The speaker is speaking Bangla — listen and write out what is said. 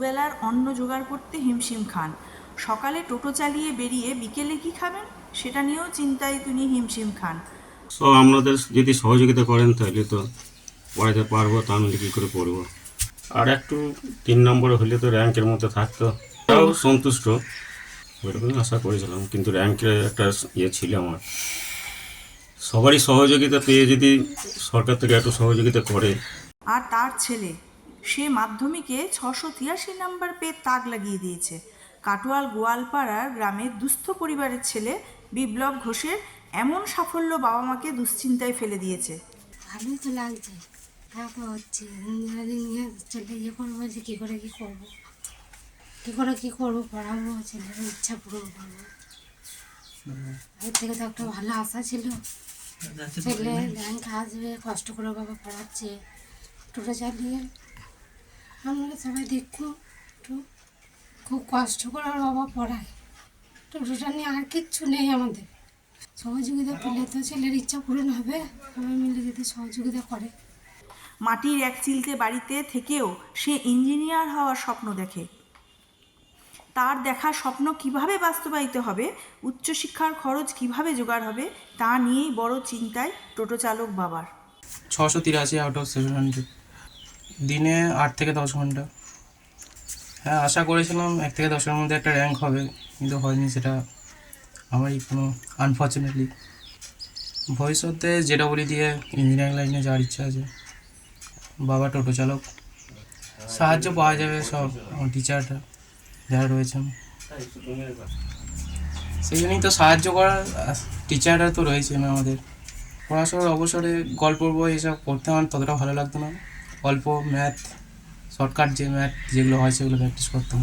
দুবেলার অন্ন জোগাড় করতে হিমশিম খান। সকালে টোটো চালিয়ে বেরিয়ে বিকেলে কি খাবেন সেটা নিয়েও চিন্তায় তিনি হিমশিম খান। সব আপনাদের যদি সহযোগিতা করেন তাহলে তো পড়াতে পারবো, তা নাহলে কী করে পড়বো। আর একটু 3 নম্বরে হলে তো র্যাঙ্কের মধ্যে থাকতো, তাও সন্তুষ্ট ওইরকমই আশা করেছিলাম। কিন্তু র্যাঙ্কের একটা ছিল আমার। সবারই সহযোগিতা পেয়ে যদি সরকার থেকে একটু সহযোগিতা করে। আর তার ছেলে, সে মাধ্যমিকে 683 নাম্বার পেয়ে তাক লাগিয়ে দিয়েছে। কাটোয়াল গোয়ালপাড়ার গ্রামের দুস্থ পরিবারের ছেলে বিপ্লব ঘোষের এমন সাফল্য বাবা মাকে দুশ্চিন্তায় ফেলে দিয়েছে। ভালোই তো লাগছে, তা তো হচ্ছে ইঞ্জিনিয়ারিং নিয়ে ছেলে করবো, যে কী করে কী করবো পড়াবো, ছেলের ইচ্ছা পূরণ করবো। এর থেকে তো একটা ভালো আশা ছিল, ছেলে র্যাঙ্ক আসবে, কষ্ট করে বাবা পড়াচ্ছে, টোটো চালিয়ে। আমরা সবাই দেখুন একটু, খুব কষ্ট করে আর বাবা পড়ায়, টোটোটা নিয়ে আর কিচ্ছু নেই আমাদের। সহযোগিতা পেলে তো ছেলের ইচ্ছা পূরণ হবে, সবাই মিলে যদি সহযোগিতা করে। মাটির এক চিলতে বাড়িতে থেকেও সে ইঞ্জিনিয়ার হওয়ার স্বপ্ন দেখে। তার দেখা স্বপ্ন কিভাবে বাস্তবায়িত হবে, উচ্চশিক্ষার খরচ কিভাবে জোগাড় হবে, তা নিয়েই বড় চিন্তায় টোটো চালক বাবার। 683 আউট অফ 700, দিনে 8 থেকে 10 ঘন্টা। হ্যাঁ, আশা করেছিলাম 1 থেকে 10-এর মধ্যে একটা র্যাঙ্ক হবে, কিন্তু হয়নি। সেটা আমারই কোনো আনফর্চুনেটলি। ভবিষ্যতে যেটা বলি দিয়ে ইঞ্জিনিয়ারিং লাইনে যাওয়ার ইচ্ছা আছে। বাবা টোটো চালক, সাহায্য পাওয়া যাবে সব টিচাররা যারা রয়েছেন, সেই জন্যই তো সাহায্য করার টিচাররা তো রয়েছেন আমাদের। পড়াশোনার অবসরে গল্প বই এসব পড়তে আমার ততটা ভালো লাগতো না। গল্প, ম্যাথ, শর্টকাট যে ম্যাথ যেগুলো হয় সেগুলো প্র্যাকটিস করতাম।